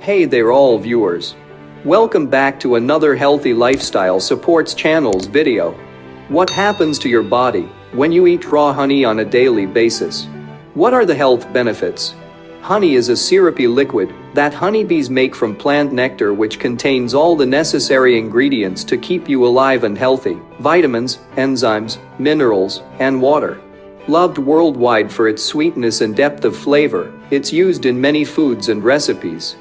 Hey there all viewers. Welcome back to another Healthy Lifestyle Supports Channel's video. What happens to your body when you eat raw honey on a daily basis? What are the health benefits? Honey is a syrupy liquid that honeybees make from plant nectar, which contains all the necessary ingredients to keep you alive and healthy: vitamins, enzymes, minerals, and water. Loved worldwide for its sweetness and depth of flavor, it's used in many foods and recipes.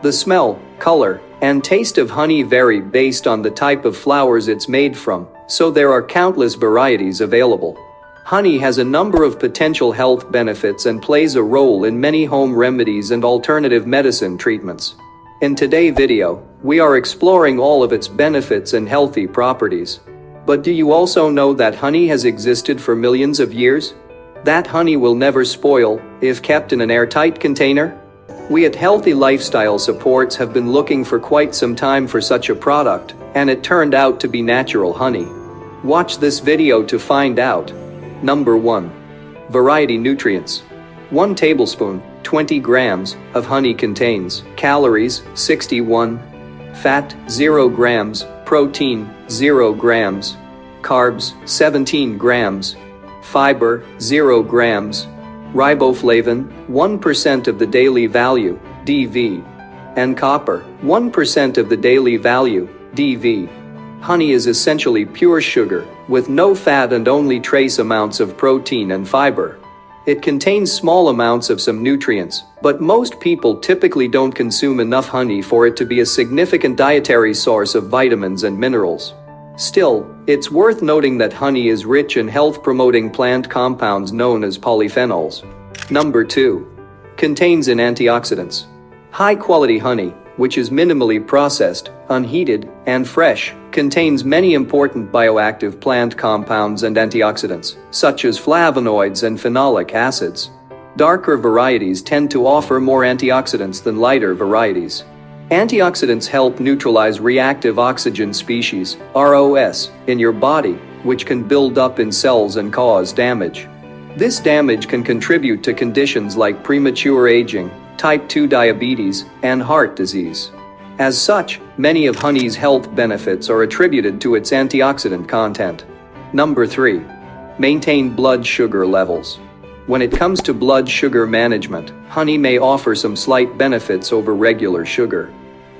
The smell, color, and taste of honey vary based on the type of flowers it's made from, so there are countless varieties available. Honey has a number of potential health benefits and plays a role in many home remedies and alternative medicine treatments. In today's video, we are exploring all of its benefits and healthy properties. But do you also know that honey has existed for millions of years? That honey will never spoil if kept in an airtight container? We at Healthy Lifestyle Supports have been looking for quite some time for such a product, and it turned out to be natural honey. Watch this video to find out. Number 1. Variety nutrients. 1 tablespoon, 20 grams, of honey contains calories, 61, fat, 0 grams, protein, 0 grams, carbs, 17 grams, fiber, 0 grams, riboflavin, 1% of the daily value, DV, and copper, 1% of the daily value, DV. Honey is essentially pure sugar, with no fat and only trace amounts of protein and fiber. It contains small amounts of some nutrients, but most people typically don't consume enough honey for it to be a significant dietary source of vitamins and minerals. Still, it's worth noting that honey is rich in health-promoting plant compounds known as polyphenols. Number 2. Contains in antioxidants. High-quality honey, which is minimally processed, unheated, and fresh, contains many important bioactive plant compounds and antioxidants, such as flavonoids and phenolic acids. Darker varieties tend to offer more antioxidants than lighter varieties. Antioxidants help neutralize reactive oxygen species, ROS, in your body, which can build up in cells and cause damage. This damage can contribute to conditions like premature aging, type 2 diabetes, and heart disease. As such, many of honey's health benefits are attributed to its antioxidant content. Number 3. Maintain blood sugar levels. When it comes to blood sugar management, honey may offer some slight benefits over regular sugar.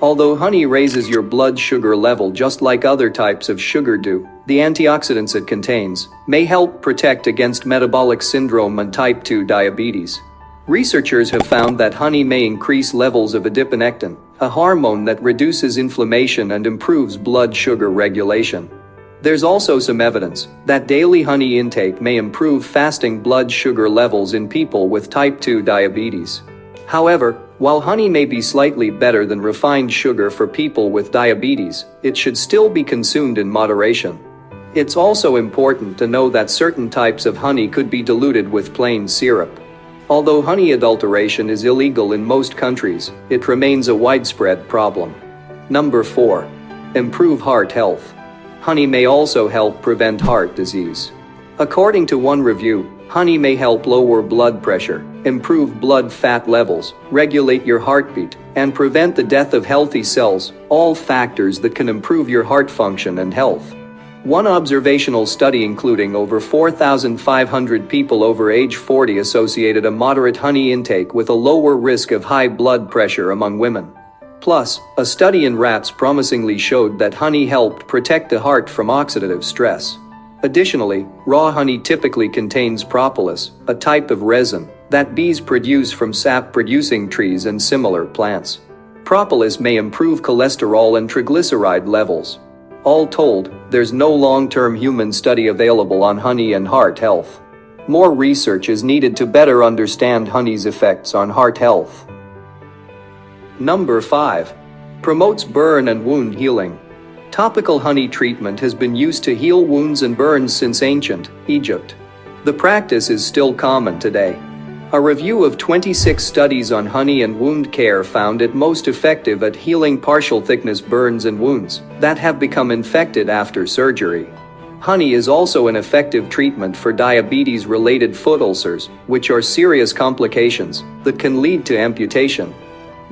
Although honey raises your blood sugar level just like other types of sugar do, the antioxidants it contains may help protect against metabolic syndrome and type 2 diabetes. Researchers have found that honey may increase levels of adiponectin, a hormone that reduces inflammation and improves blood sugar regulation. There's also some evidence that daily honey intake may improve fasting blood sugar levels in people with type 2 diabetes. However, while honey may be slightly better than refined sugar for people with diabetes, it should still be consumed in moderation. It's also important to know that certain types of honey could be diluted with plain syrup. Although honey adulteration is illegal in most countries, it remains a widespread problem. Number 4. Improve heart health. Honey may also help prevent heart disease. According to one review, honey may help lower blood pressure, improve blood fat levels, regulate your heartbeat, and prevent the death of healthy cells, all factors that can improve your heart function and health. One observational study including over 4,500 people over age 40 associated a moderate honey intake with a lower risk of high blood pressure among women. Plus, a study in rats promisingly showed that honey helped protect the heart from oxidative stress. Additionally, raw honey typically contains propolis, a type of resin that bees produce from sap-producing trees and similar plants. Propolis may improve cholesterol and triglyceride levels. All told, there's no long-term human study available on honey and heart health. More research is needed to better understand honey's effects on heart health. Number 5. Promotes burn and wound healing. Topical honey treatment has been used to heal wounds and burns since ancient Egypt. The practice is still common today. A review of 26 studies on honey and wound care found it most effective at healing partial thickness burns and wounds that have become infected after surgery. Honey is also an effective treatment for diabetes-related foot ulcers, which are serious complications that can lead to amputation.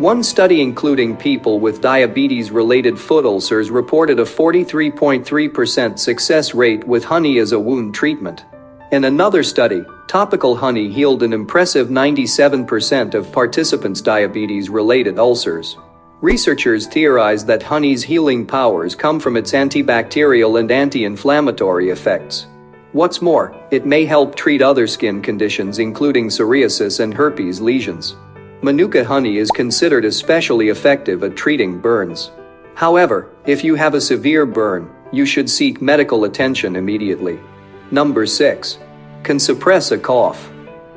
One study including people with diabetes-related foot ulcers reported a 43.3% success rate with honey as a wound treatment. In another study, topical honey healed an impressive 97% of participants' diabetes-related ulcers. Researchers theorize that honey's healing powers come from its antibacterial and anti-inflammatory effects. What's more, it may help treat other skin conditions including psoriasis and herpes lesions. Manuka honey is considered especially effective at treating burns. However, if you have a severe burn, you should seek medical attention immediately. Number 6. Can suppress a cough.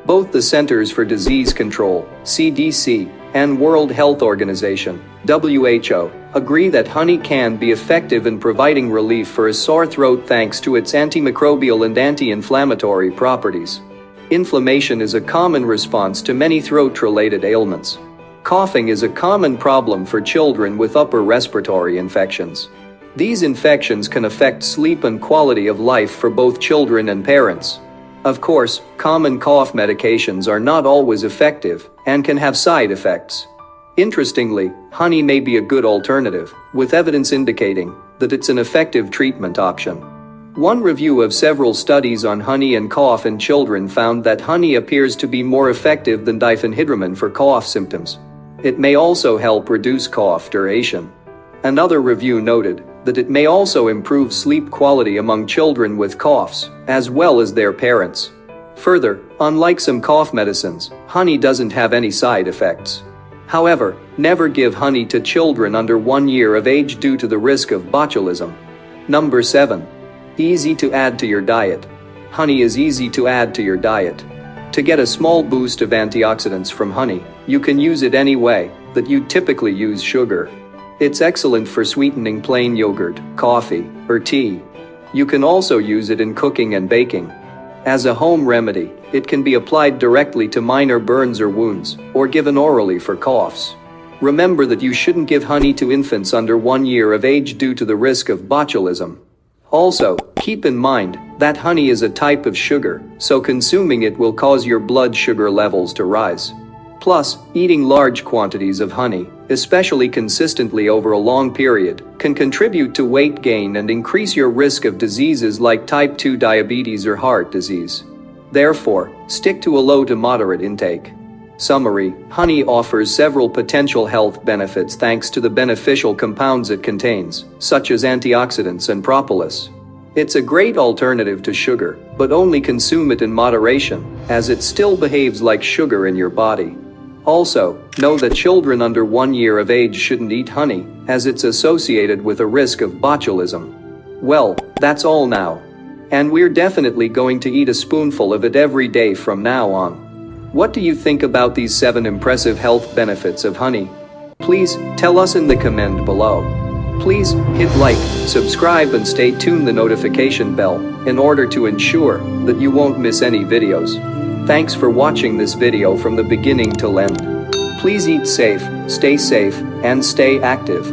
Both the Centers for Disease Control, CDC, and World Health Organization, WHO, agree that honey can be effective in providing relief for a sore throat thanks to its antimicrobial and anti-inflammatory properties. Inflammation is a common response to many throat-related ailments. Coughing is a common problem for children with upper respiratory infections. These infections can affect sleep and quality of life for both children and parents. Of course, common cough medications are not always effective and can have side effects. Interestingly, honey may be a good alternative, with evidence indicating that it's an effective treatment option. One review of several studies on honey and cough in children found that honey appears to be more effective than diphenhydramine for cough symptoms. It may also help reduce cough duration. Another review noted that it may also improve sleep quality among children with coughs, as well as their parents. Further, unlike some cough medicines, honey doesn't have any side effects. However, never give honey to children under 1 year of age due to the risk of botulism. Number 7. Easy to add to your diet. Honey is easy to add to your diet. To get a small boost of antioxidants from honey, you can use it any way that you typically use sugar. It's excellent for sweetening plain yogurt, coffee, or tea. You can also use it in cooking and baking. As a home remedy, it can be applied directly to minor burns or wounds, or given orally for coughs. Remember that you shouldn't give honey to infants under 1 year of age due to the risk of botulism. Also, keep in mind that honey is a type of sugar, so consuming it will cause your blood sugar levels to rise. Plus, eating large quantities of honey, especially consistently over a long period, can contribute to weight gain and increase your risk of diseases like type 2 diabetes or heart disease. Therefore, stick to a low to moderate intake. Summary: honey offers several potential health benefits thanks to the beneficial compounds it contains, such as antioxidants and propolis. It's a great alternative to sugar, but only consume it in moderation, as it still behaves like sugar in your body. Also, know that children under 1 year of age shouldn't eat honey, as it's associated with a risk of botulism. Well, that's all now. And we're definitely going to eat a spoonful of it every day from now on. What do you think about these 7 impressive health benefits of honey? Please tell us in the comment below. Please hit like, subscribe and stay tuned the notification bell in order to ensure that you won't miss any videos. Thanks for watching this video from the beginning till end. Please eat safe, and stay active.